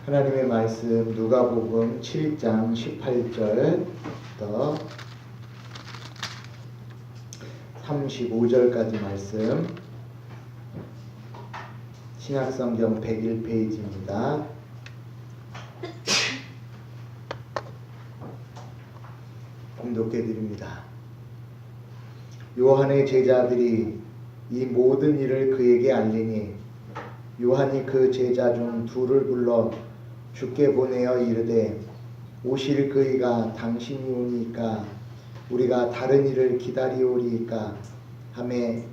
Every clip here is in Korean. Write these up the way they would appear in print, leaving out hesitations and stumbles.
하나님의 말씀 누가복음 7장 18절부터 35절까지 말씀, 신약성경 101페이지입니다. 봉독해 드립니다. 요한의 제자들이 이 모든 일을 그에게 알리니 요한이 그 제자 중 둘을 불러 주께 보내어 이르되 오실 그이가 당신이 오니까 우리가 다른 일을 기다리오리이까 하매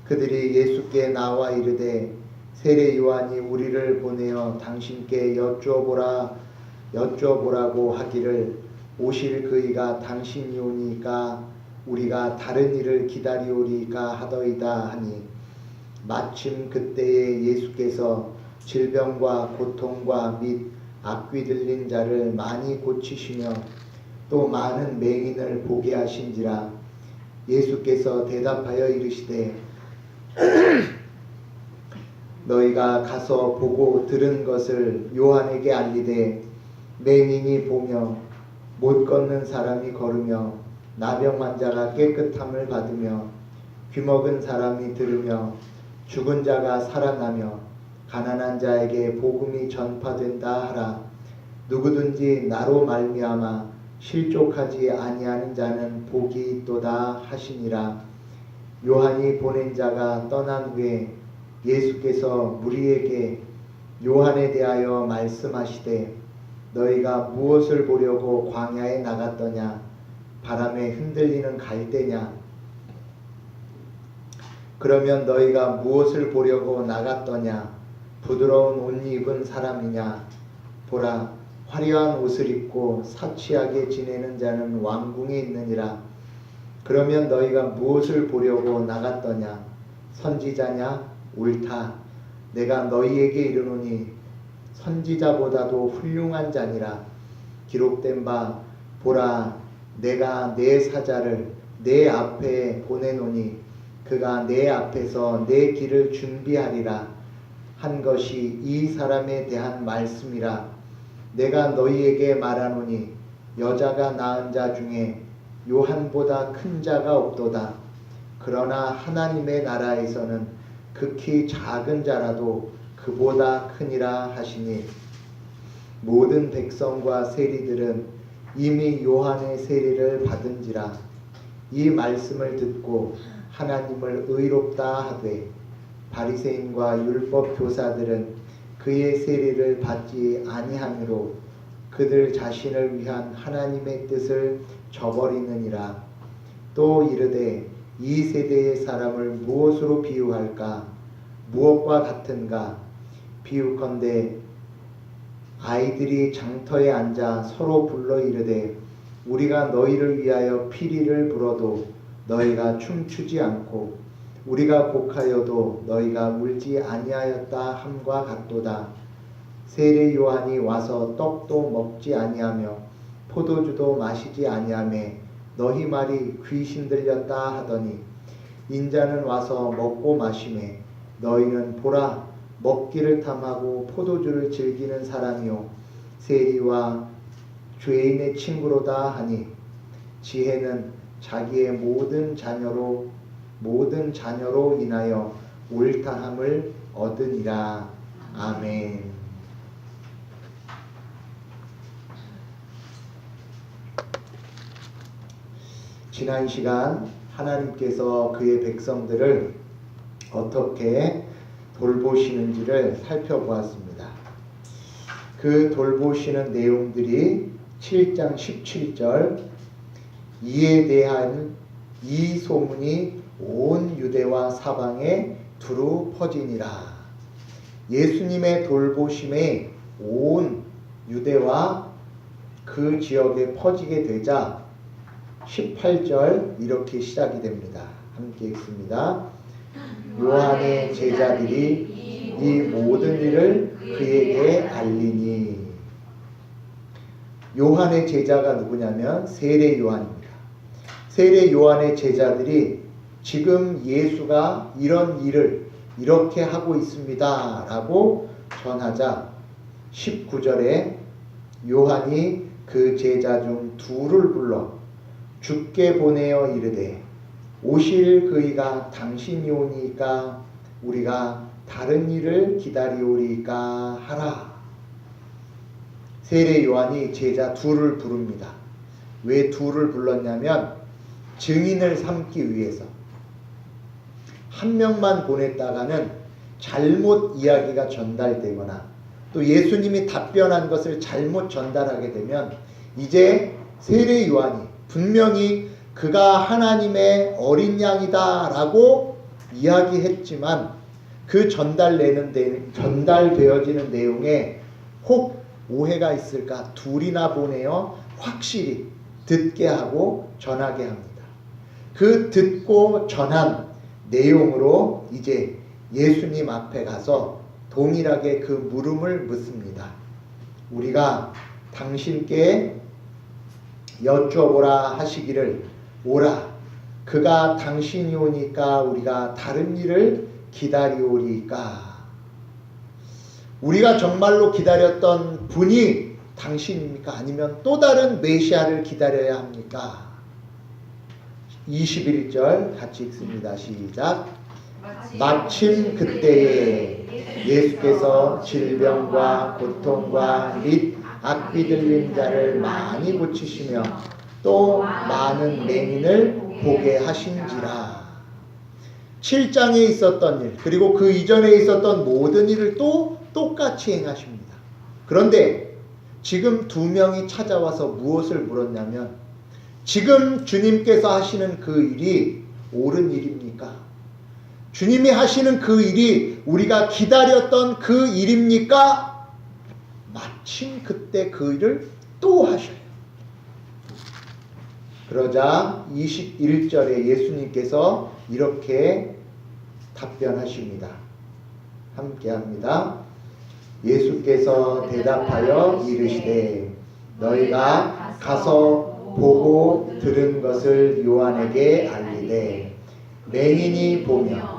그들이 예수께 나와 이르되 세례 요한이 우리를 보내어 당신께 여쭤보라고 하기를 오실 그이가 당신이 오니까 우리가 다른 일을 기다리오리이까 하더이다 하니 마침 그때에 예수께서 질병과 고통과 및 악귀 들린 자를 많이 고치시며 또 많은 맹인을 보게 하신지라. 예수께서 대답하여 이르시되 너희가 가서 보고 들은 것을 요한에게 알리되 맹인이 보며 못 걷는 사람이 걸으며 나병 환자가 깨끗함을 받으며 귀먹은 사람이 들으며 죽은 자가 살아나며 가난한 자에게 복음이 전파된다 하라. 누구든지 나로 말미암아 실족하지 아니하는 자는 복이 있도다 하시니라. 요한이 보낸 자가 떠난 후에 예수께서 무리에게 요한에 대하여 말씀하시되 너희가 무엇을 보려고 광야에 나갔더냐? 바람에 흔들리는 갈대냐? 그러면 너희가 무엇을 보려고 나갔더냐? 부드러운 옷 입은 사람이냐? 보라, 화려한 옷을 입고 사치하게 지내는 자는 왕궁에 있느니라. 그러면 너희가 무엇을 보려고 나갔더냐? 선지자냐? 옳다. 내가 너희에게 이르노니 선지자보다도 훌륭한 자니라. 기록된 바 보라, 내가 내 사자를 내 앞에 보내노니 그가 내 앞에서 내 길을 준비하리라 한 것이 이 사람에 대한 말씀이라. 내가 너희에게 말하노니 여자가 낳은 자 중에 요한보다 큰 자가 없도다. 그러나 하나님의 나라에서는 극히 작은 자라도 그보다 크니라 하시니 모든 백성과 세리들은 이미 요한의 세례를 받은지라. 이 말씀을 듣고 하나님을 의롭다 하되 바리새인과 율법 교사들은 그의 세례를 받지 아니하므로 그들 자신을 위한 하나님의 뜻을 저버리느니라. 또 이르되 이 세대의 사람을 무엇으로 비유할까? 무엇과 같은가? 비유컨대 아이들이 장터에 앉아 서로 불러 이르되 우리가 너희를 위하여 피리를 불어도 너희가 춤추지 않고 우리가 곡하여도 너희가 울지 아니하였다 함과 같도다. 세례 요한이 와서 떡도 먹지 아니하며 포도주도 마시지 아니하며 너희 말이 귀신 들렸다 하더니 인자는 와서 먹고 마시매 너희는 보라 먹기를 탐하고 포도주를 즐기는 사람이요 세리와 죄인의 친구로다 하니 지혜는 자기의 모든 자녀로 인하여 옳다함을 얻으니라. 아멘. 지난 시간 하나님께서 그의 백성들을 어떻게 돌보시는지를 살펴보았습니다. 그 돌보시는 내용들이 7장 17절 이에 대한 이 소문이 온 유대와 사방에 두루 퍼지니라. 예수님의 돌보심에 온 유대와 그 지역에 퍼지게 되자 18절 이렇게 시작이 됩니다. 함께 읽습니다. 요한의 제자들이 이 모든 일을 그에게 알리니. 요한의 제자가 누구냐면 세례 요한입니다. 세례 요한의 제자들이 지금 예수가 이런 일을 이렇게 하고 있습니다 라고 전하자 19절에 요한이 그 제자 중 둘을 불러 주께 보내어 이르되 오실 그이가 당신이 오니까 우리가 다른 일을 기다리오리까 하라. 세례 요한이 제자 둘을 부릅니다. 왜 둘을 불렀냐면 증인을 삼기 위해서. 한 명만 보냈다가는 잘못 이야기가 전달되거나 또 예수님이 답변한 것을 잘못 전달하게 되면 이제 세례 요한이 분명히 그가 하나님의 어린 양이다 라고 이야기했지만 그 전달되어지는 내용에 혹 오해가 있을까 둘이나 보내어 확실히 듣게 하고 전하게 합니다. 그 듣고 전한 내용으로 이제 예수님 앞에 가서 동일하게 그 물음을 묻습니다. 우리가 당신께 여쭤보라 하시기를 오라. 그가 당신이 오니까 우리가 다른 일을 기다리오리까. 우리가 정말로 기다렸던 분이 당신입니까? 아니면 또 다른 메시아를 기다려야 합니까? 21절 같이 읽습니다. 시작. 마침 그때에 예수께서 질병과 고통과 및 악귀 들린 자를 많이 고치시며 또 많은 맹인을 보게 하신지라. 7장에 있었던 일 그리고 그 이전에 있었던 모든 일을 또 똑같이 행하십니다. 그런데 지금 두 명이 찾아와서 무엇을 물었냐면 지금 주님께서 하시는 그 일이 옳은 일입니까? 주님이 하시는 그 일이 우리가 기다렸던 그 일입니까? 마침 그때 그 일을 또 하셔요. 그러자 21절에 예수님께서 이렇게 답변하십니다. 함께 합니다. 예수께서 대답하여 이르시되 너희가 가서 보고 들은 것을 요한에게 알리되 맹인이 보며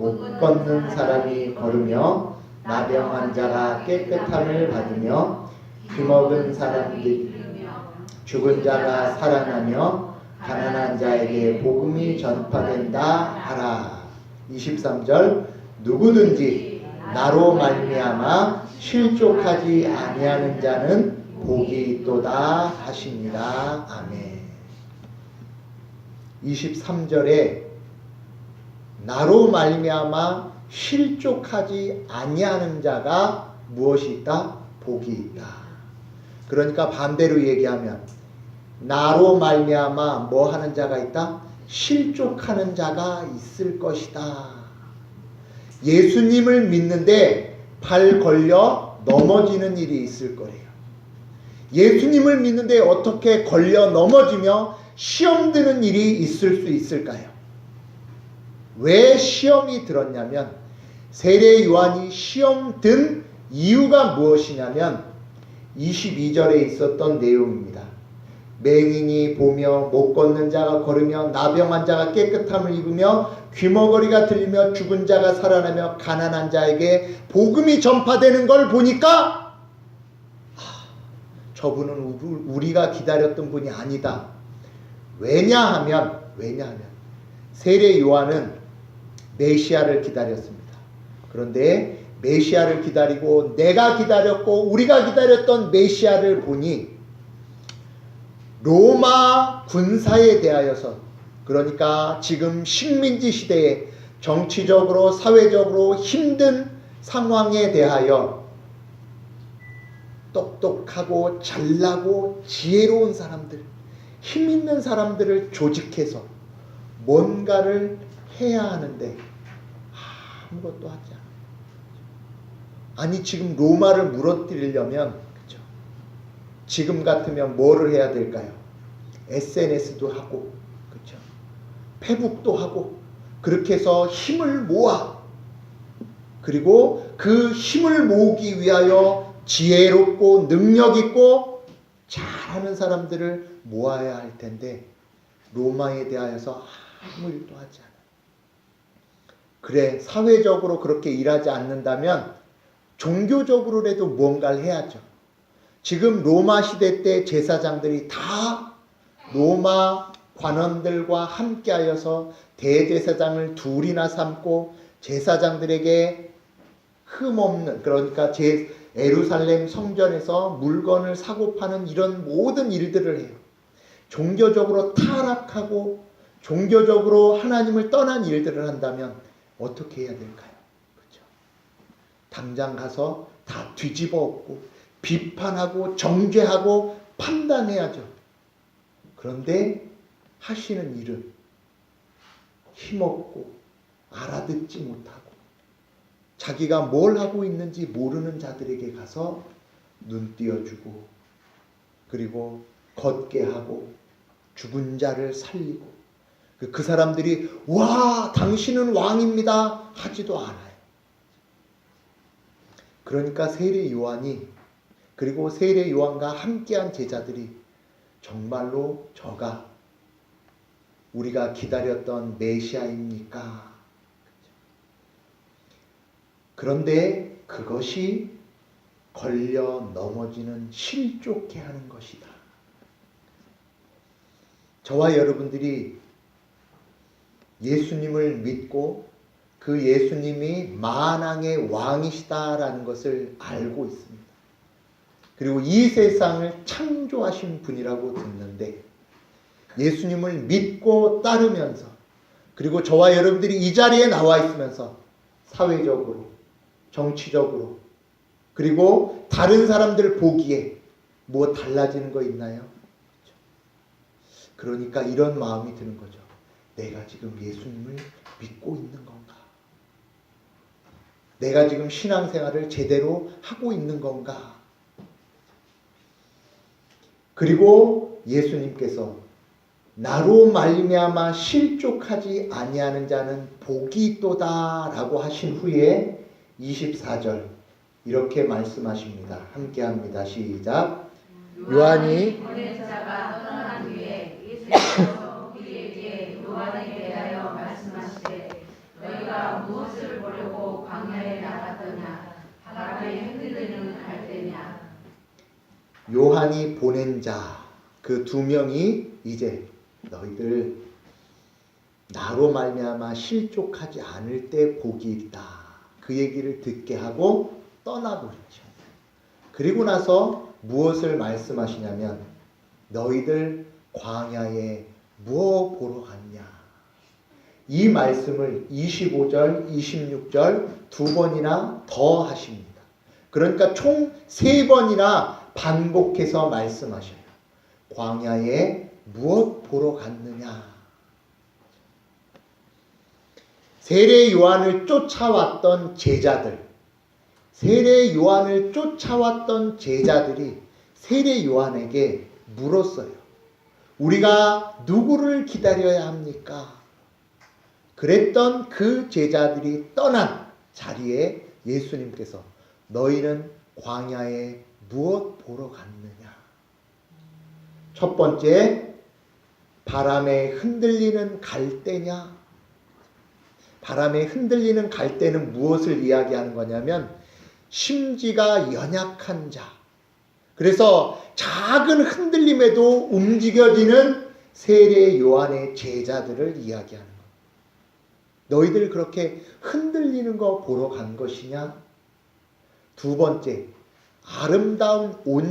못 걷는 사람이 걸으며 나병 환자가 깨끗함을 받으며 귀먹은 사람들이 죽은 자가 살아나며 가난한 자에게 복음이 전파된다 하라. 23절 누구든지 나로 말미암아 실족하지 아니하는 자는 복이 있도다 하시니라. 아멘. 23절에 나로 말미암아 실족하지 아니하는 자가 무엇이 있다? 복이 있다. 그러니까 반대로 얘기하면 나로 말미암아 뭐 하는 자가 있다? 실족하는 자가 있을 것이다. 예수님을 믿는데 발 걸려 넘어지는 일이 있을 거예요. 예수님을 믿는데 어떻게 걸려 넘어지며 시험 드는 일이 있을 수 있을까요? 왜 시험이 들었냐면 세례 요한이 시험 든 이유가 무엇이냐면 22절에 있었던 내용입니다. 맹인이 보며 못 걷는 자가 걸으며 나병 환자가 깨끗함을 입으며 귀머거리가 들리며 죽은 자가 살아나며 가난한 자에게 복음이 전파되는 걸 보니까 저분은 우리가 기다렸던 분이 아니다. 왜냐하면 세례 요한은 메시아를 기다렸습니다. 그런데 메시아를 기다리고 내가 기다렸고 우리가 기다렸던 메시아를 보니 로마 군사에 대하여서 그러니까 지금 식민지 시대에 정치적으로 사회적으로 힘든 상황에 대하여 똑똑하고 잘나고 지혜로운 사람들, 힘 있는 사람들을 조직해서 뭔가를 해야 하는데 아무것도 하지 않아요. 아니 지금 로마를 무너뜨리려면 그렇죠? 지금 같으면 뭐를 해야 될까요? SNS도 하고 그렇죠? 페북도 하고 그렇게 해서 힘을 모아 그리고 그 힘을 모으기 위하여 지혜롭고 능력 있고 잘하는 사람들을 모아야 할 텐데 로마에 대하여서 아무 일도 하지 않아요. 그래 사회적으로 그렇게 일하지 않는다면 종교적으로라도 무언가를 해야죠. 지금 로마 시대 때 제사장들이 다 로마 관원들과 함께하여서 대제사장을 둘이나 삼고 제사장들에게 흠없는, 그러니까 예루살렘 성전에서 물건을 사고 파는 이런 모든 일들을 해요. 종교적으로 타락하고 종교적으로 하나님을 떠난 일들을 한다면 어떻게 해야 될까요? 그렇죠? 당장 가서 다 뒤집어 엎고 비판하고 정죄하고 판단해야죠. 그런데 하시는 일은 힘없고 알아듣지 못하고 자기가 뭘 하고 있는지 모르는 자들에게 가서 눈 띄어주고 그리고 걷게 하고 죽은 자를 살리고 그 사람들이 와 당신은 왕입니다 하지도 않아요. 그러니까 세례 요한이 그리고 세례 요한과 함께한 제자들이 정말로 저가 우리가 기다렸던 메시아입니까? 그런데 그것이 걸려 넘어지는 실족해 하는 것이다. 저와 여러분들이 예수님을 믿고 그 예수님이 만왕의 왕이시다라는 것을 알고 있습니다. 그리고 이 세상을 창조하신 분이라고 듣는데 예수님을 믿고 따르면서 그리고 저와 여러분들이 이 자리에 나와 있으면서 사회적으로 정치적으로 그리고 다른 사람들 보기에 뭐 달라지는 거 있나요? 그러니까 이런 마음이 드는 거죠. 내가 지금 예수님을 믿고 있는 건가? 내가 지금 신앙생활을 제대로 하고 있는 건가? 그리고 예수님께서 나로 말미암아 실족하지 아니하는 자는 복이 있도다라고 하신 후에 24절 이렇게 말씀하십니다. 함께합니다. 시작. 요한이 보낸 자가 떠난 뒤에 예수께서 우리에게 요한에 대하여 말씀하시되 너희가 무엇을 보려고 광야에 나갔더냐 바람에 흔들리는 갈대냐. 요한이 보낸 자 그 두 명이 이제 너희들 나로 말미암아 실족하지 않을 때 복이 있다. 그 얘기를 듣게 하고 떠나버리죠. 그리고 나서 무엇을 말씀하시냐면 너희들 광야에 무엇 보러 갔냐. 이 말씀을 25절, 26절 두 번이나 더 하십니다. 그러니까 총 세 번이나 반복해서 말씀하셔요. 광야에 무엇 보러 갔느냐. 세례 요한을 쫓아왔던 제자들, 세례 요한을 쫓아왔던 제자들이 세례 요한에게 물었어요. 우리가 누구를 기다려야 합니까? 그랬던 그 제자들이 떠난 자리에 예수님께서 너희는 광야에 무엇 보러 갔느냐? 첫 번째, 바람에 흔들리는 갈대냐? 바람에 흔들리는 갈대는 무엇을 이야기하는 거냐면 심지가 연약한 자. 그래서 작은 흔들림에도 움직여지는 세례 요한의 제자들을 이야기하는 거예요. 너희들 그렇게 흔들리는 거 보러 간 것이냐? 두 번째, 아름다운 옷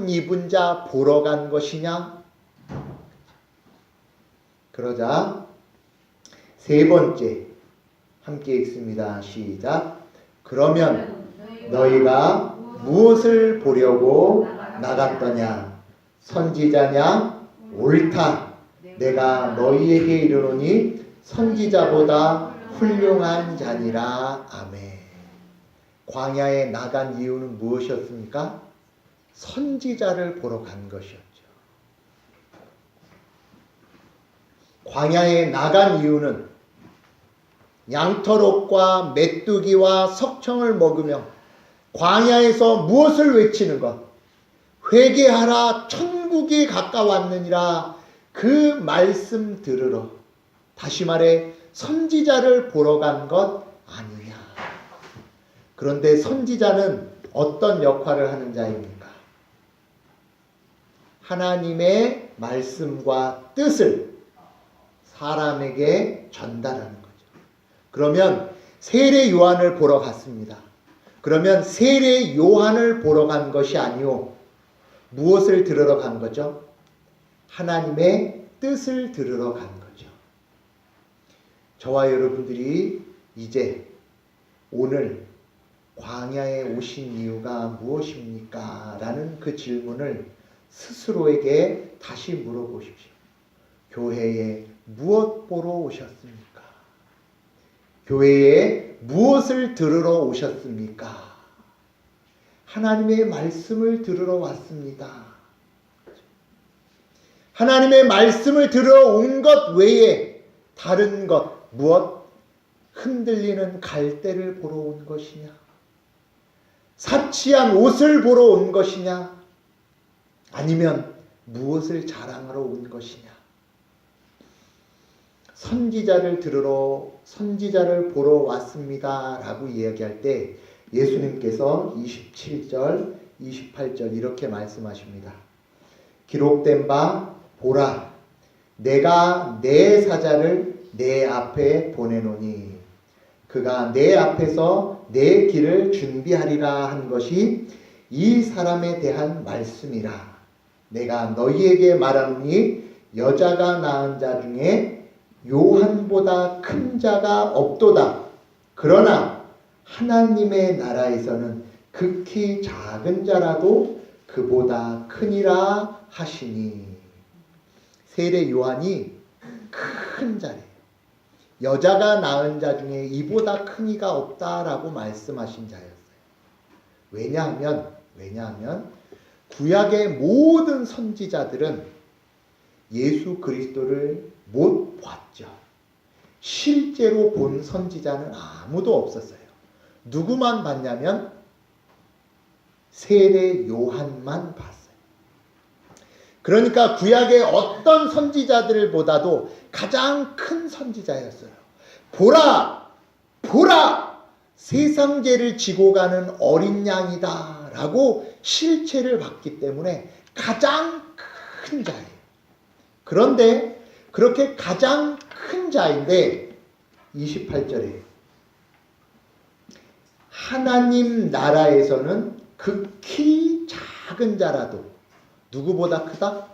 입은 자 보러 간 것이냐? 그러자 세 번째 함께 읽습니다. 시작. 그러면 너희가 무엇을 보려고 나갔더냐? 선지자냐? 옳다. 내가 너희에게 이르노니 선지자보다 훌륭한 자니라. 아멘. 광야에 나간 이유는 무엇이었습니까? 선지자를 보러 간 것이었죠. 광야에 나간 이유는 양털옷과 메뚜기와 석청을 먹으며 광야에서 무엇을 외치는 것? 회개하라 천국이 가까웠느니라. 그 말씀 들으러, 다시 말해 선지자를 보러 간 것 아니냐. 그런데 선지자는 어떤 역할을 하는 자입니까? 하나님의 말씀과 뜻을 사람에게 전달하는 거죠. 그러면 세례 요한을 보러 갔습니다. 그러면 세례 요한을 보러 간 것이 아니요, 무엇을 들으러 간 거죠? 하나님의 뜻을 들으러 간 거죠. 저와 여러분들이 이제 오늘 광야에 오신 이유가 무엇입니까? 라는 그 질문을 스스로에게 다시 물어보십시오. 교회에 무엇 보러 오셨습니까? 교회에 무엇을 들으러 오셨습니까? 하나님의 말씀을 들으러 왔습니다. 하나님의 말씀을 들으러 온 것 외에 다른 것, 무엇? 흔들리는 갈대를 보러 온 것이냐? 사치한 옷을 보러 온 것이냐? 아니면 무엇을 자랑하러 온 것이냐? 선지자를 보러 왔습니다 라고 이야기할 때 예수님께서 27절, 28절 이렇게 말씀하십니다. 기록된 바 보라, 내가 내 사자를 내 앞에 보내노니 그가 내 앞에서 내 길을 준비하리라 한 것이 이 사람에 대한 말씀이라. 내가 너희에게 말하노니 여자가 낳은 자 중에 요한보다 큰 자가 없도다. 그러나 하나님의 나라에서는 극히 작은 자라도 그보다 크니라 하시니. 세례 요한이 큰 자래요. 여자가 낳은 자 중에 이보다 큰 이가 없다라고 말씀하신 자였어요. 왜냐하면 구약의 모든 선지자들은 예수 그리스도를 못 봤죠. 실제로 본 선지자는 아무도 없었어요. 누구만 봤냐면 세례 요한만 봤어요. 그러니까 구약의 어떤 선지자들보다도 가장 큰 선지자였어요. 보라! 보라! 세상 죄를 지고 가는 어린 양이다 라고 실체를 봤기 때문에 가장 큰 자예요. 그런데 그렇게 가장 큰 자인데 28절에 하나님 나라에서는 극히 작은 자라도 누구보다 크다?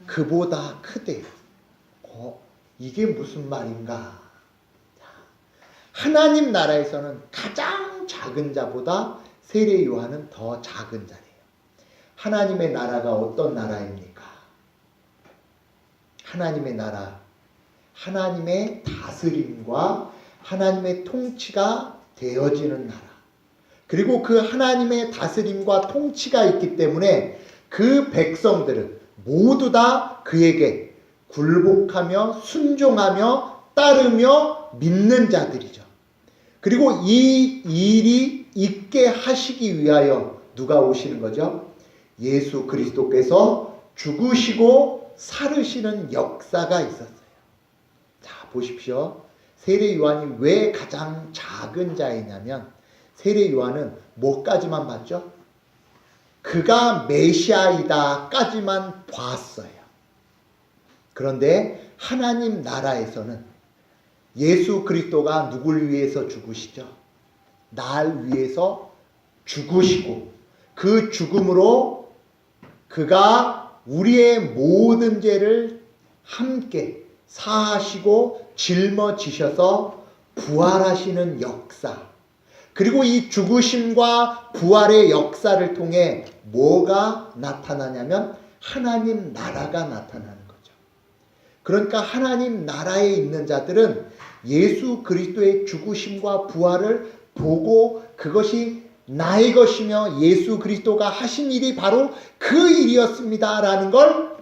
그보다 크대. 이게 무슨 말인가? 하나님 나라에서는 가장 작은 자보다 세례 요한은 더 작은 자래요. 하나님의 나라가 어떤 나라입니까? 하나님의 나라, 하나님의 다스림과 하나님의 통치가 되어지는 나라. 그리고 그 하나님의 다스림과 통치가 있기 때문에 그 백성들은 모두 다 그에게 굴복하며 순종하며 따르며 믿는 자들이죠. 그리고 이 일이 있게 하시기 위하여 누가 오시는 거죠? 예수 그리스도께서 죽으시고 살으시는 역사가 있었어요. 자, 보십시오. 세례 요한이 왜 가장 작은 자이냐면 세례 요한은 뭐까지만 봤죠? 그가 메시아이다까지만 봤어요. 그런데 하나님 나라에서는 예수 그리스도가 누굴 위해서 죽으시죠? 날 위해서 죽으시고 그 죽음으로 그가 우리의 모든 죄를 함께 사하시고 짊어지셔서 부활하시는 역사, 그리고 이 죽으심과 부활의 역사를 통해 뭐가 나타나냐면 하나님 나라가 나타나는 거죠. 그러니까 하나님 나라에 있는 자들은 예수 그리스도의 죽으심과 부활을 보고 그것이 나의 것이며 예수 그리스도가 하신 일이 바로 그 일이었습니다 라는 걸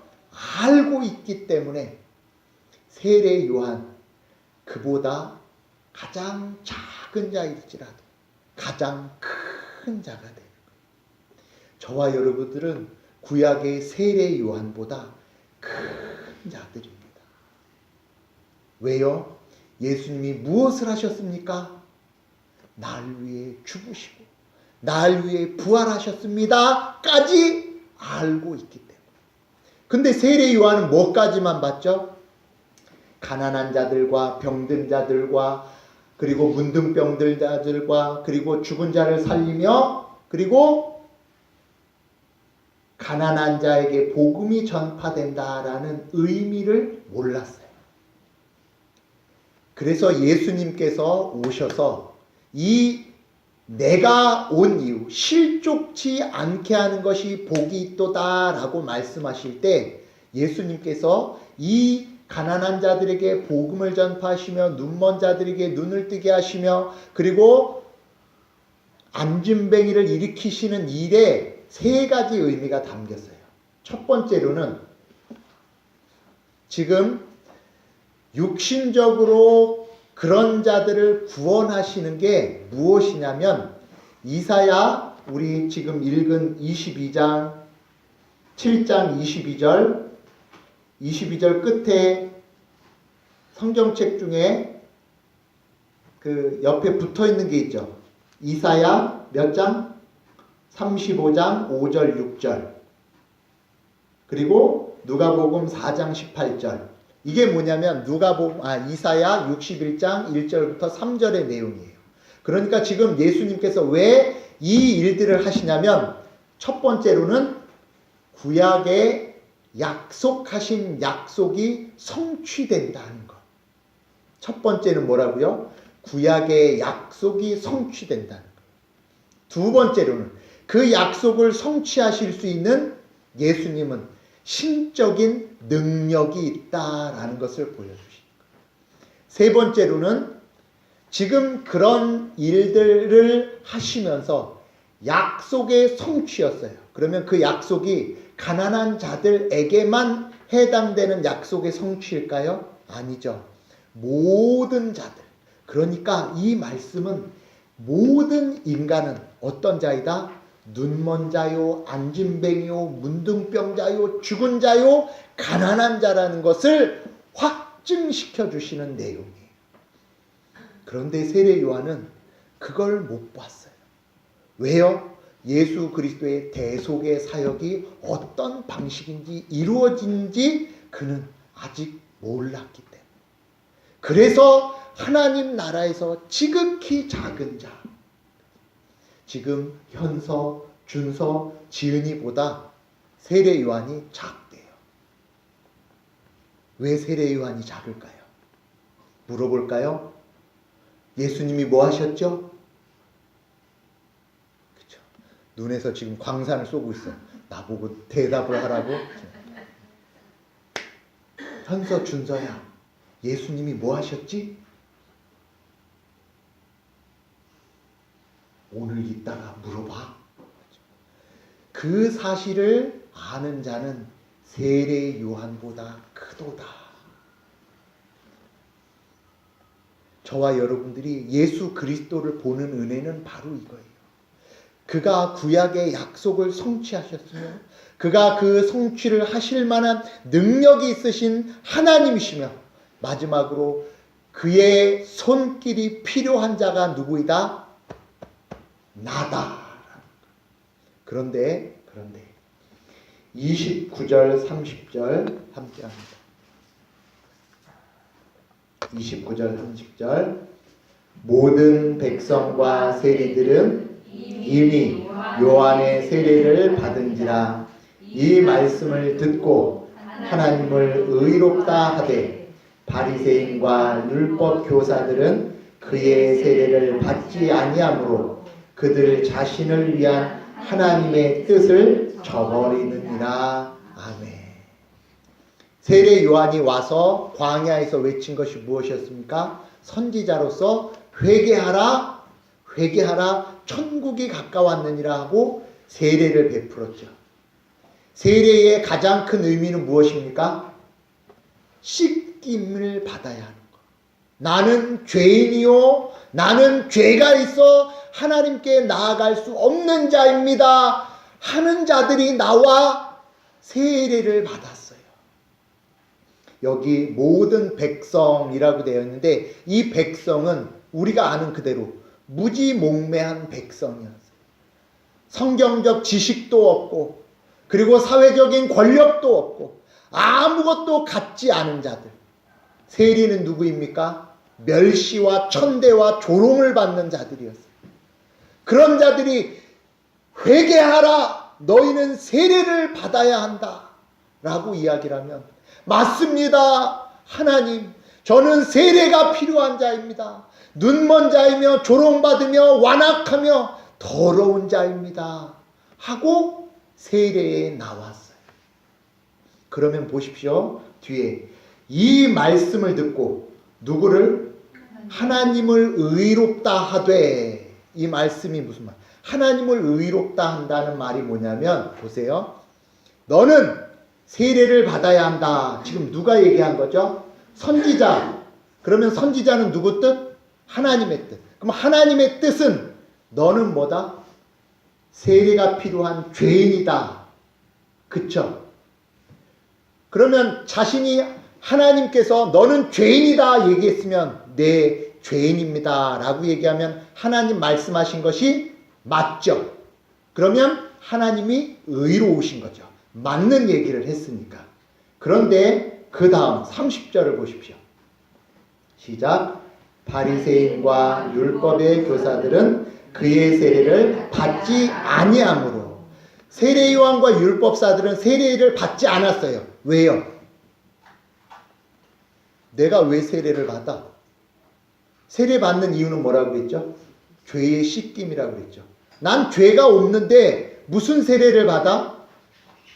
알고 있기 때문에 세례 요한 그보다 가장 작은 자일지라도 가장 큰 자가 되는 거예요. 저와 여러분들은 구약의 세례 요한보다 큰 자들입니다. 왜요? 예수님이 무엇을 하셨습니까? 날 위해 죽으시고 날 위해 부활하셨습니다 까지 알고 있기 때문에. 근데 세례 요한은 뭐까지만 봤죠? 가난한 자들과 병든 자들과 그리고 문둥병들 자들과 그리고 죽은 자를 살리며 그리고 가난한 자에게 복음이 전파된다라는 의미를 몰랐어요. 그래서 예수님께서 오셔서 이 내가 온 이유 실족치 않게 하는 것이 복이 있도다라고 말씀하실 때 예수님께서 이 가난한 자들에게 복음을 전파하시며 눈먼 자들에게 눈을 뜨게 하시며 그리고 안진뱅이를 일으키시는 일에 세 가지 의미가 담겼어요. 첫 번째로는 지금 육신적으로 그런 자들을 구원하시는 게 무엇이냐면 이사야 우리 지금 읽은 22장 7장 22절 끝에 성경책 중에 그 옆에 붙어 있는 게 있죠. 이사야 몇 장? 35장 5절 6절 그리고 누가복음 4장 18절. 이게 뭐냐면 이사야 61장 1절부터 3절의 내용이에요. 그러니까 지금 예수님께서 왜 이 일들을 하시냐면 첫 번째로는 구약에 약속하신 약속이 성취된다는 것. 첫 번째는 뭐라고요? 구약의 약속이 성취된다는 것. 두 번째로는 그 약속을 성취하실 수 있는 예수님은 신적인 능력이 있다라는 것을 보여주신 거예요. 세 번째로는 지금 그런 일들을 하시면서 약속의 성취였어요. 그러면 그 약속이 가난한 자들에게만 해당되는 약속의 성취일까요? 아니죠. 모든 자들. 그러니까 이 말씀은 모든 인간은 어떤 자이다? 눈먼 자요, 안진뱅이요, 문둥병자요, 죽은 자요, 가난한 자라는 것을 확증시켜 주시는 내용이에요. 그런데 세례 요한은 그걸 못 봤어요. 왜요? 예수 그리스도의 대속의 사역이 어떤 방식인지 이루어진지 그는 아직 몰랐기 때문에. 그래서 하나님 나라에서 지극히 작은 자, 지금 현서, 준서, 지은이보다 세례 요한이 작대요. 왜 세례 요한이 작을까요? 물어볼까요? 예수님이 뭐 하셨죠? 그쵸? 눈에서 지금 광산을 쏘고 있어. 나보고 대답을 하라고. 현서, 준서야, 예수님이 뭐 하셨지? 오늘 이따가 물어봐. 그 사실을 아는 자는 세례 요한보다 크도다. 저와 여러분들이 예수 그리스도를 보는 은혜는 바로 이거예요. 그가 구약의 약속을 성취하셨으며 그가 그 성취를 하실 만한 능력이 있으신 하나님이시며 마지막으로 그의 손길이 필요한 자가 누구이다? 나다. 그런데 29절 30절 함께합니다. 29절 30절 모든 백성과 세리들은 이미 요한의 세례를 받은지라 이 말씀을 듣고 하나님을 의롭다 하되 바리새인과 율법 교사들은 그의 세례를 받지 아니하므로 그들 자신을 위한 하나님의 뜻을 저버리느니라. 아멘. 세례 요한이 와서 광야에서 외친 것이 무엇이었습니까? 선지자로서 회개하라, 회개하라, 천국이 가까웠느니라 하고 세례를 베풀었죠. 세례의 가장 큰 의미는 무엇입니까? 씻김을 받아야 하는 것. 나는 죄인이요, 나는 죄가 있어 하나님께 나아갈 수 없는 자입니다 하는 자들이 나와 세례를 받았어요. 여기 모든 백성이라고 되어 있는데 이 백성은 우리가 아는 그대로 무지몽매한 백성이었어요. 성경적 지식도 없고 그리고 사회적인 권력도 없고 아무것도 갖지 않은 자들. 세리는 누구입니까? 멸시와 천대와 조롱을 받는 자들이었어요. 그런 자들이 회개하라, 너희는 세례를 받아야 한다 라고 이야기를 하면, 맞습니다 하나님, 저는 세례가 필요한 자입니다. 눈먼 자이며 조롱받으며 완악하며 더러운 자입니다 하고 세례에 나왔어요. 그러면 보십시오. 뒤에 이 말씀을 듣고 누구를? 하나님을 의롭다 하되. 이 말씀이 무슨 말? 하나님을 의롭다 한다는 말이 뭐냐면, 보세요. 너는 세례를 받아야 한다. 지금 누가 얘기한 거죠? 선지자. 그러면 선지자는 누구 뜻? 하나님의 뜻. 그럼 하나님의 뜻은 너는 뭐다? 세례가 필요한 죄인이다. 그쵸? 그러면 자신이 하나님께서 너는 죄인이다 얘기했으면 네, 죄인입니다 라고 얘기하면 하나님 말씀하신 것이 맞죠. 그러면 하나님이 의로우신 거죠. 맞는 얘기를 했으니까. 그런데 그 다음 30절을 보십시오. 시작. 바리새인과 율법의 교사들은 그의 세례를 받지 아니하므로. 세례 요한과 율법사들은 세례를 받지 않았어요. 왜요? 내가 왜 세례를 받아? 세례 받는 이유는 뭐라고 그랬죠? 죄의 씻김이라고 그랬죠. 난 죄가 없는데 무슨 세례를 받아?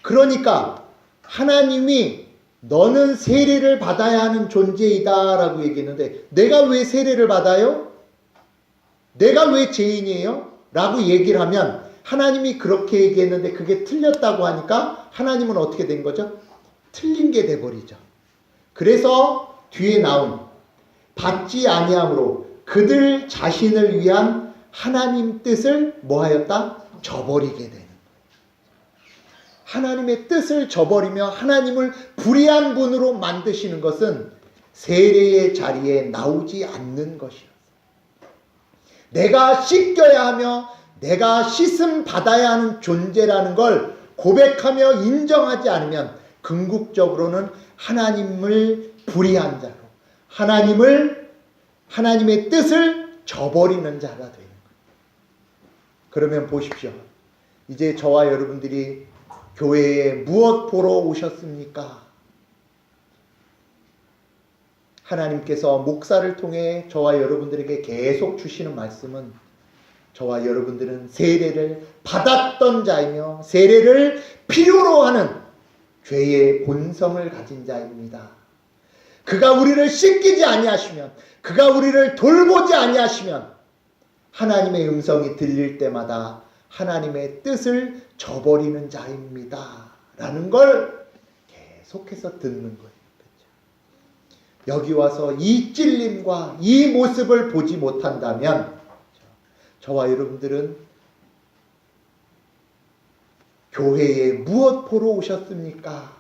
그러니까 하나님이 너는 세례를 받아야 하는 존재이다 라고 얘기했는데, 내가 왜 세례를 받아요? 내가 왜 죄인이에요? 라고 얘기를 하면, 하나님이 그렇게 얘기했는데 그게 틀렸다고 하니까 하나님은 어떻게 된 거죠? 틀린 게 돼버리죠. 그래서 뒤에 나온 받지 아니함으로 그들 자신을 위한 하나님 뜻을 뭐하였다? 저버리게 되는 거예요. 하나님의 뜻을 저버리며 하나님을 불의한 분으로 만드시는 것은 세례의 자리에 나오지 않는 것이었어요. 내가 씻겨야 하며 내가 씻음 받아야 하는 존재라는 걸 고백하며 인정하지 않으면 궁극적으로는 하나님을 불의한 자로, 하나님의 뜻을 저버리는 자가 되는 거예요. 그러면 보십시오. 이제 저와 여러분들이 교회에 무엇 보러 오셨습니까? 하나님께서 목사를 통해 저와 여러분들에게 계속 주시는 말씀은, 저와 여러분들은 세례를 받았던 자이며 세례를 필요로 하는 죄의 본성을 가진 자입니다. 그가 우리를 씻기지 아니하시면, 그가 우리를 돌보지 아니하시면 하나님의 음성이 들릴 때마다 하나님의 뜻을 저버리는 자입니다 라는 걸 계속해서 듣는 거예요. 여기 와서 이 찔림과 이 모습을 보지 못한다면 저와 여러분들은 교회에 무엇 보러 오셨습니까?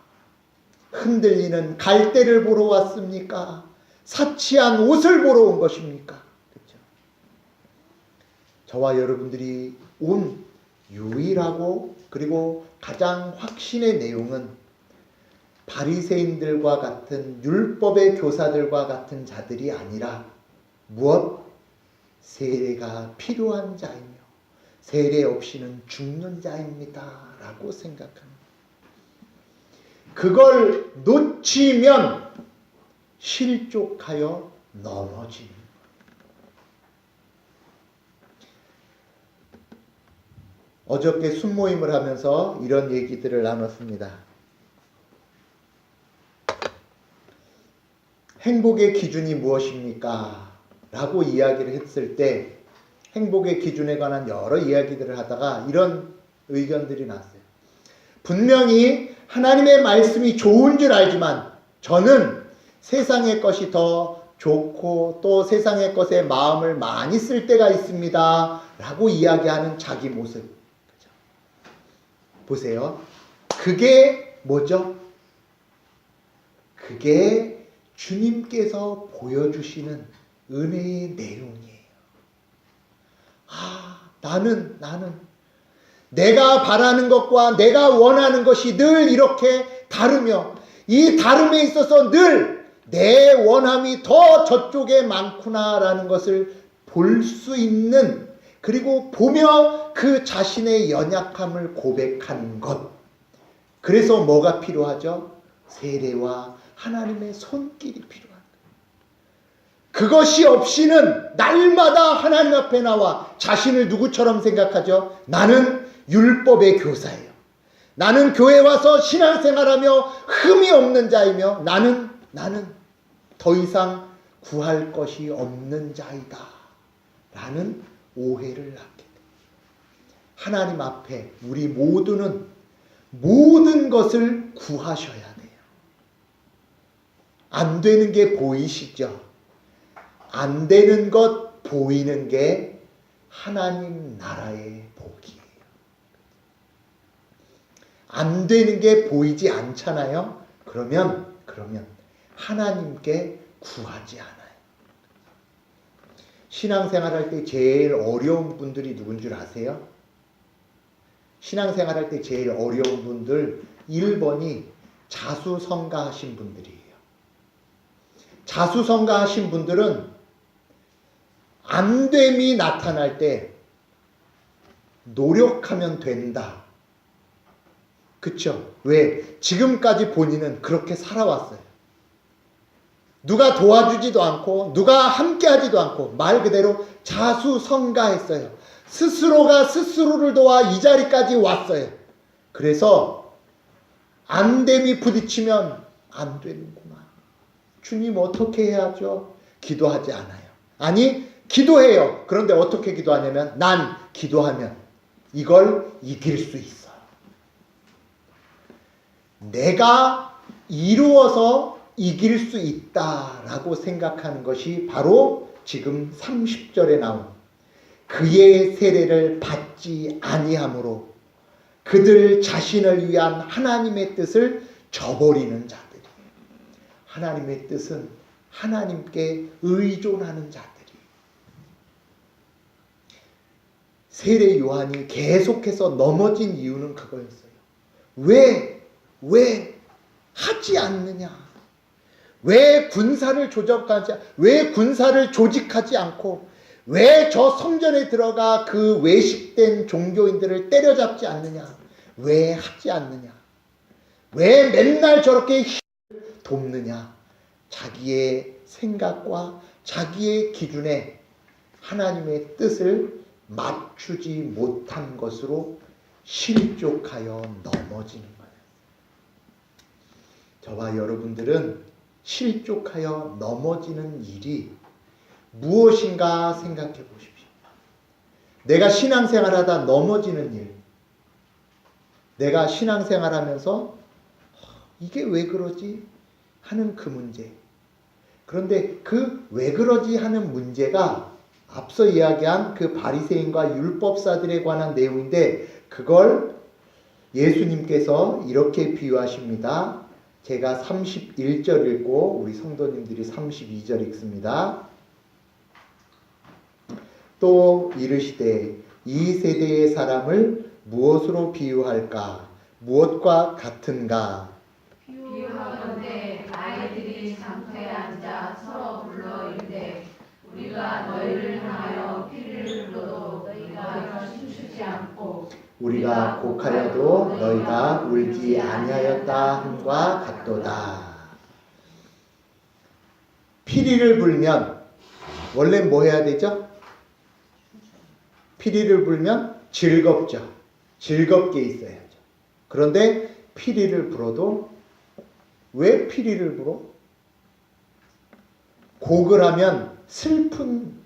흔들리는 갈대를 보러 왔습니까? 사치한 옷을 보러 온 것입니까? 그렇죠? 저와 여러분들이 온 유일하고 그리고 가장 확신의 내용은 바리새인들과 같은 율법의 교사들과 같은 자들이 아니라 무엇? 세례가 필요한 자이며 세례 없이는 죽는 자입니다 라고 생각합니다. 그걸 놓치면 실족하여 넘어지는 거예요. 어저께 순모임을 하면서 이런 얘기들을 나눴습니다. 행복의 기준이 무엇입니까? 라고 이야기를 했을 때 행복의 기준에 관한 여러 이야기들을 하다가 이런 의견들이 나왔어요. 분명히 하나님의 말씀이 좋은 줄 알지만 저는 세상의 것이 더 좋고 또 세상의 것에 마음을 많이 쓸 때가 있습니다 라고 이야기하는 자기 모습. 그죠? 보세요. 그게 뭐죠? 그게 주님께서 보여주시는 은혜의 내용이에요. 나는 내가 바라는 것과 내가 원하는 것이 늘 이렇게 다르며 이 다름에 있어서 늘 내 원함이 더 저쪽에 많구나라는 것을 볼 수 있는, 그리고 보며 그 자신의 연약함을 고백하는 것. 그래서 뭐가 필요하죠? 세례와 하나님의 손길이 필요한 거예요. 그것이 없이는 날마다 하나님 앞에 나와 자신을 누구처럼 생각하죠? 나는 율법의 교사예요. 나는 교회 와서 신앙생활하며 흠이 없는 자이며 나는 더 이상 구할 것이 없는 자이다 라는 오해를 낳게 돼요. 하나님 앞에 우리 모두는 모든 것을 구하셔야 돼요. 안 되는 게 보이시죠? 안 되는 것 보이는 게 하나님 나라의 복이에요. 안 되는 게 보이지 않잖아요. 그러면 하나님께 구하지 않아요. 신앙생활할 때 제일 어려운 분들이 누군 줄 아세요? 신앙생활할 때 제일 어려운 분들 1번이 자수성가하신 분들이에요. 자수성가하신 분들은 안됨이 나타날 때 노력하면 된다. 그쵸? 왜? 지금까지 본인은 그렇게 살아왔어요. 누가 도와주지도 않고 누가 함께하지도 않고 말 그대로 자수성가했어요. 스스로가 스스로를 도와 이 자리까지 왔어요. 그래서 안됨이 부딪히면 안 되는구나. 주님 어떻게 해야죠? 기도하지 않아요. 아니 기도해요. 그런데 어떻게 기도하냐면 난 기도하면 이걸 이길 수 있어요. 내가 이루어서 이길 수 있다라고 생각하는 것이 바로 지금 30절에 나온 그의 세례를 받지 아니함으로 그들 자신을 위한 하나님의 뜻을 저버리는 자들이에요. 하나님의 뜻은 하나님께 의존하는 자들이에요. 세례 요한이 계속해서 넘어진 이유는 그거였어요. 왜 하지 않느냐? 왜 군사를 왜 군사를 조직하지 않고 왜 저 성전에 들어가 그 외식된 종교인들을 때려잡지 않느냐? 왜 하지 않느냐? 왜 맨날 저렇게 돕느냐? 자기의 생각과 자기의 기준에 하나님의 뜻을 맞추지 못한 것으로 실족하여 넘어지는 거예요. 저와 여러분들은 실족하여 넘어지는 일이 무엇인가 생각해 보십시오. 내가 신앙생활하다 넘어지는 일, 내가 신앙생활하면서 이게 왜 그러지 하는 그 문제. 그런데 그 왜 그러지 하는 문제가 앞서 이야기한 그 바리새인과 율법사들에 관한 내용인데 그걸 예수님께서 이렇게 비유하십니다. 제가 31절 읽고 우리 성도님들이 32절 읽습니다. 또 이르시되 이 세대의 사람을 무엇으로 비유할까? 무엇과 같은가? 비유하건대 아이들이 장터에 앉아 서로 불러 이르되 우리가 너희를 향하여 피를 흘려도 너희가 춤추지 않고 우리가 곡하여도 너희가 울지 아니하였다 함과 같도다. 피리를 불면 원래 뭐 해야 되죠? 피리를 불면 즐겁죠. 즐겁게 있어야죠. 그런데 피리를 불어도 왜 피리를 불어? 곡을 하면 슬픈.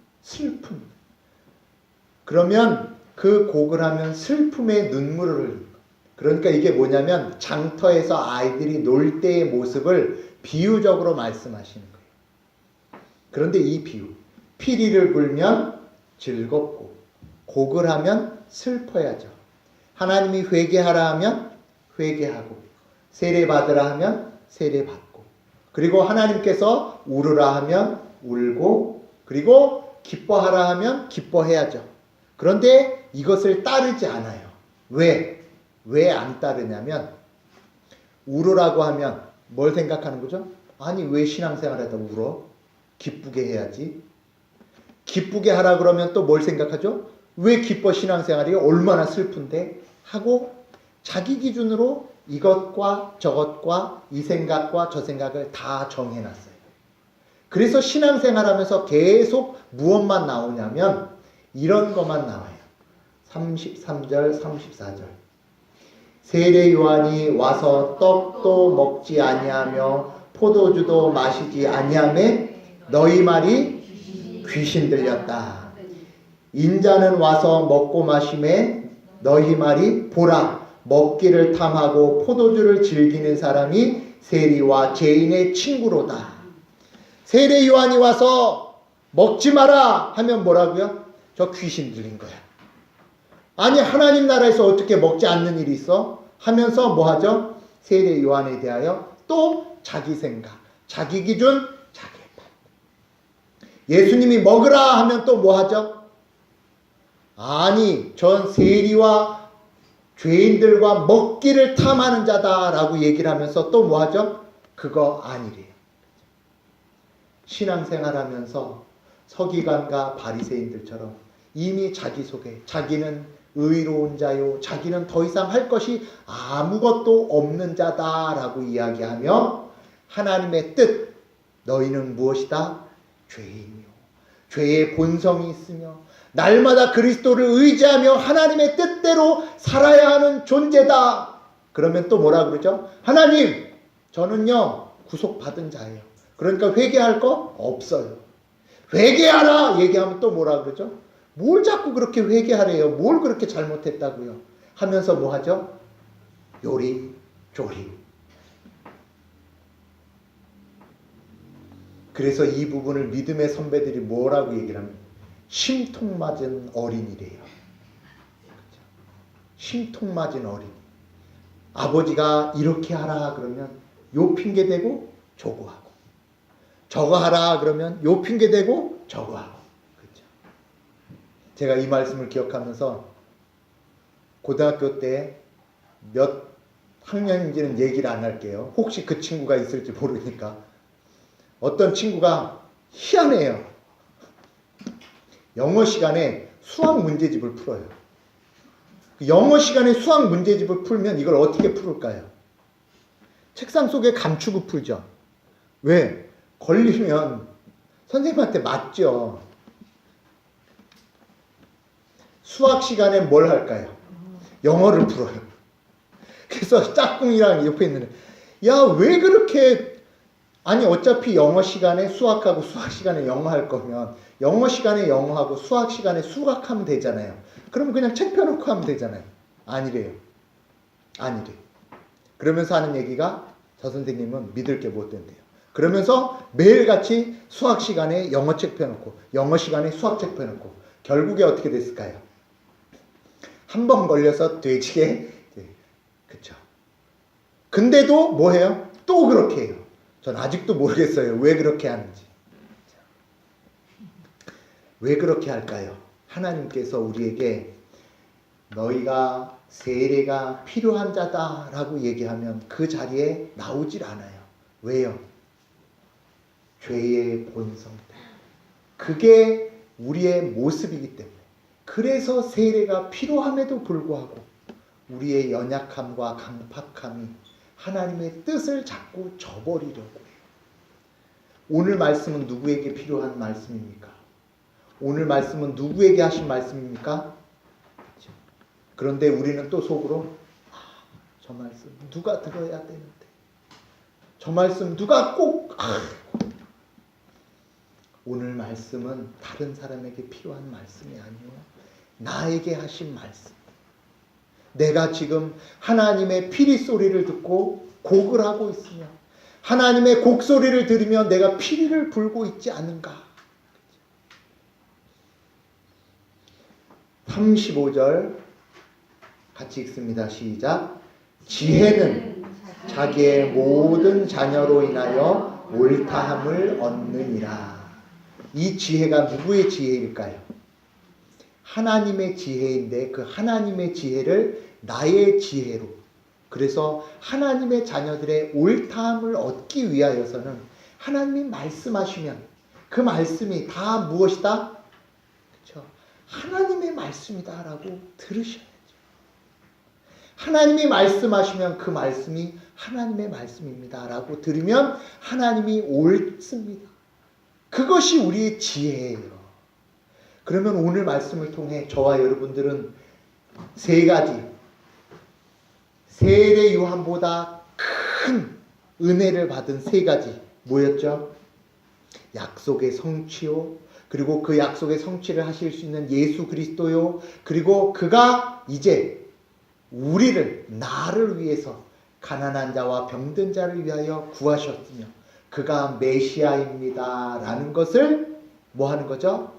그러면 그 곡을 하면 슬픔의 눈물을 흘리고. 그러니까 이게 뭐냐면 장터에서 아이들이 놀 때의 모습을 비유적으로 말씀하시는 거예요. 그런데 이 비유, 피리를 불면 즐겁고 곡을 하면 슬퍼야죠. 하나님이 회개하라 하면 회개하고 세례 받으라 하면 세례 받고 그리고 하나님께서 울으라 하면 울고 그리고 기뻐하라 하면 기뻐해야죠. 그런데 이것을 따르지 않아요. 왜 안 따르냐면 울으라고 하면 뭘 생각하는 거죠? 아니 왜 신앙생활하다 울어? 기쁘게 해야지. 기쁘게 하라 그러면 또 뭘 생각하죠? 왜 기뻐 신앙생활이 얼마나 슬픈데? 하고 자기 기준으로 이것과 저것과 이 생각과 저 생각을 다 정해놨어요. 그래서 신앙생활하면서 계속 무엇만 나오냐면 이런 것만 나와요. 33절 34절 세례 요한이 와서 떡도 먹지 아니하며 포도주도 마시지 아니하매 너희 말이 귀신 들렸다. 인자는 와서 먹고 마심에 너희 말이 보라 먹기를 탐하고 포도주를 즐기는 사람이 세리와 죄인의 친구로다. 세례 요한이 와서 먹지 마라 하면 뭐라고요? 저 귀신 들린 거야. 아니 하나님 나라에서 어떻게 먹지 않는 일이 있어? 하면서 뭐 하죠? 세례 요한에 대하여 또 자기 생각, 자기 기준, 자기 판. 예수님이 먹으라 하면 또 뭐 하죠? 아니 전 세리와 죄인들과 먹기를 탐하는 자다라고 얘기를 하면서 또 뭐 하죠? 그거 아니래요. 신앙생활하면서 서기관과 바리새인들처럼 이미 자기소개, 자기는 의로운 자요, 자기는 더 이상 할 것이 아무것도 없는 자다라고 이야기하며 하나님의 뜻, 너희는 무엇이다? 죄인이요. 죄의 본성이 있으며 날마다 그리스도를 의지하며 하나님의 뜻대로 살아야 하는 존재다. 그러면 또 뭐라 그러죠? 하나님, 저는요 구속받은 자예요. 그러니까 회개할 거 없어요. 회개하라 얘기하면 또 뭐라 그러죠? 뭘 자꾸 그렇게 회개하래요? 뭘 그렇게 잘못했다고요? 하면서 뭐 하죠? 요리 조리. 그래서 이 부분을 믿음의 선배들이 뭐라고 얘기를 하면 심통 맞은 어린이래요. 심통 맞은 어린이. 아버지가 이렇게 하라 그러면 요 핑계 대고 저거 하고, 저거 하라 그러면 요 핑계 대고 저거 하고. 그렇죠? 제가 이 말씀을 기억하면서 고등학교 때 몇 학년인지는 얘기를 안 할게요. 혹시 그 친구가 있을지 모르니까. 어떤 친구가 희한해요. 영어 시간에 수학 문제집을 풀어요. 영어 시간에 수학 문제집을 풀면 이걸 어떻게 풀을까요? 책상 속에 감추고 풀죠. 왜? 걸리면 선생님한테 맞죠. 수학 시간에 뭘 할까요? 영어를 풀어요. 그래서 짝꿍이랑 옆에 있는 야, 왜 그렇게 아니 어차피 영어 시간에 수학하고 수학 시간에 영어 할 거면 영어 시간에 영어하고 수학 시간에 수학하면 되잖아요. 그러면 그냥 책 펴놓고 하면 되잖아요. 아니래요. 아니래요. 그러면서 하는 얘기가 저 선생님은 믿을 게 못 된대요. 그러면서 매일같이 수학 시간에 영어책 펴놓고 영어 시간에 수학책 펴놓고 결국에 어떻게 됐을까요? 한 번 걸려서 돼지게 그쵸. 근데도 뭐 해요? 또 그렇게 해요. 전 아직도 모르겠어요. 왜 그렇게 하는지. 왜 그렇게 할까요? 하나님께서 우리에게 너희가 세례가 필요한 자다라고 얘기하면 그 자리에 나오질 않아요. 왜요? 죄의 본성 때문에. 그게 우리의 모습이기 때문에. 그래서 세례가 필요함에도 불구하고 우리의 연약함과 강팍함이 하나님의 뜻을 자꾸 저버리려고 해요. 오늘 말씀은 누구에게 필요한 말씀입니까? 오늘 말씀은 누구에게 하신 말씀입니까? 그런데 우리는 또 속으로 저 말씀 누가 들어야 되는데 저 말씀 누가 꼭 오늘 말씀은 다른 사람에게 필요한 말씀이 아니요 나에게 하신 말씀. 내가 지금 하나님의 피리 소리를 듣고 곡을 하고 있으며 하나님의 곡소리를 들으며 내가 피리를 불고 있지 않은가. 35절 같이 읽습니다. 시작. 지혜는 자기의 모든 자녀로 인하여 옳다함을 얻느니라. 이 지혜가 누구의 지혜일까요? 하나님의 지혜인데 그 하나님의 지혜를 나의 지혜로, 그래서 하나님의 자녀들의 옳다함을 얻기 위하여서는 하나님이 말씀하시면 그 말씀이 다 무엇이다? 그렇죠? 하나님의 말씀이다라고 들으셔야죠. 하나님이 말씀하시면 그 말씀이 하나님의 말씀입니다라고 들으면 하나님이 옳습니다. 그것이 우리의 지혜예요. 그러면 오늘 말씀을 통해 저와 여러분들은 세 가지, 세례 요한보다 큰 은혜를 받은 세 가지 뭐였죠? 약속의 성취요, 그리고 그 약속의 성취를 하실 수 있는 예수 그리스도요, 그리고 그가 이제 우리를, 나를 위해서 가난한 자와 병든 자를 위하여 구하셨으며 그가 메시아입니다 라는 것을 뭐 하는 거죠?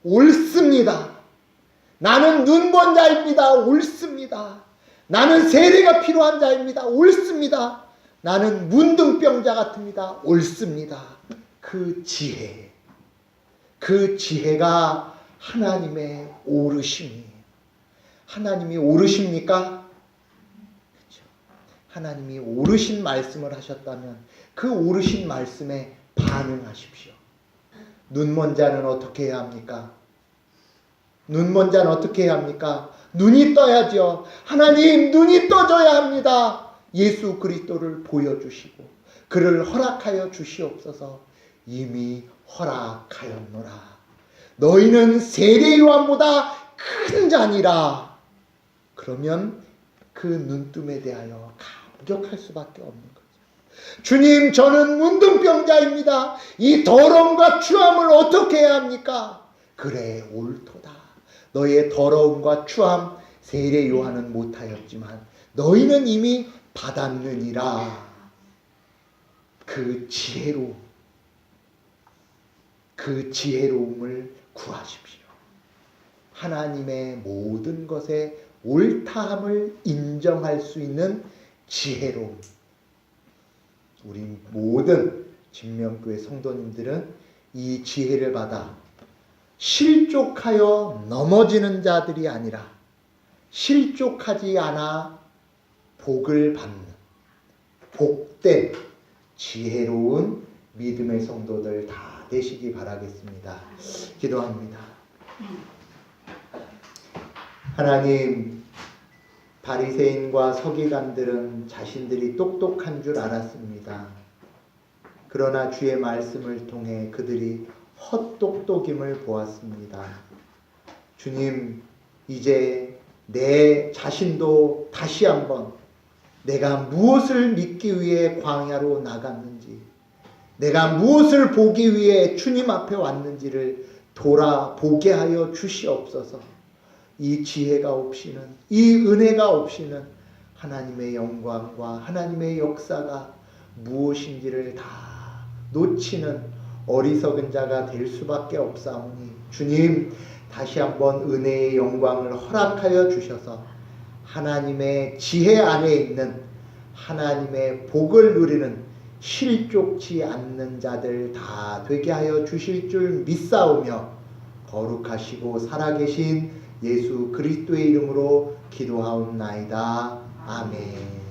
옳습니다. 나는 눈먼 자입니다. 옳습니다. 나는 세례가 필요한 자입니다. 옳습니다. 나는 문둥병자 같습니다. 옳습니다. 그 지혜, 그 지혜가 하나님의 오르심이에요. 하나님이 오르십니까? 그렇죠. 하나님이 오르신 말씀을 하셨다면 그 오르신 말씀에 반응하십시오. 눈먼 자는 어떻게 해야 합니까? 눈먼 자는 어떻게 해야 합니까? 눈이 떠야죠. 하나님, 눈이 떠져야 합니다. 예수 그리스도를 보여주시고 그를 허락하여 주시옵소서. 이미 허락하였노라. 너희는 세례 요한보다 큰 자니라. 그러면 그 눈뜸에 대하여 감격할 수밖에 없는 거죠. 주님, 저는 문둥병자입니다. 이 더러움과 추함을 어떻게 해야 합니까? 그래, 옳도다. 너의 더러움과 추함 세례 요한은 못하였지만 너희는 이미 받았느니라. 그 지혜로움을 구하십시오. 하나님의 모든 것에 옳다함을 인정할 수 있는 지혜로움. 우리 모든 진명교회 성도님들은 이 지혜를 받아 실족하여 넘어지는 자들이 아니라 실족하지 않아 복을 받는 복된 지혜로운 믿음의 성도들 다 되시기 바라겠습니다. 기도합니다. 하나님, 바리새인과 서기관들은 자신들이 똑똑한 줄 알았습니다. 그러나 주의 말씀을 통해 그들이 헛똑똑임을 보았습니다. 주님, 이제 내 자신도 다시 한번 내가 무엇을 믿기 위해 광야로 나갔는지, 내가 무엇을 보기 위해 주님 앞에 왔는지를 돌아보게 하여 주시옵소서. 이 지혜가 없이는, 이 은혜가 없이는 하나님의 영광과 하나님의 역사가 무엇인지를 다 놓치는 어리석은 자가 될 수밖에 없사오니 주님, 다시 한번 은혜의 영광을 허락하여 주셔서 하나님의 지혜 안에 있는 하나님의 복을 누리는 실족치 않는 자들 다 되게 하여 주실 줄 믿사오며 거룩하시고 살아계신 예수 그리스도의 이름으로 기도하옵나이다. 아멘.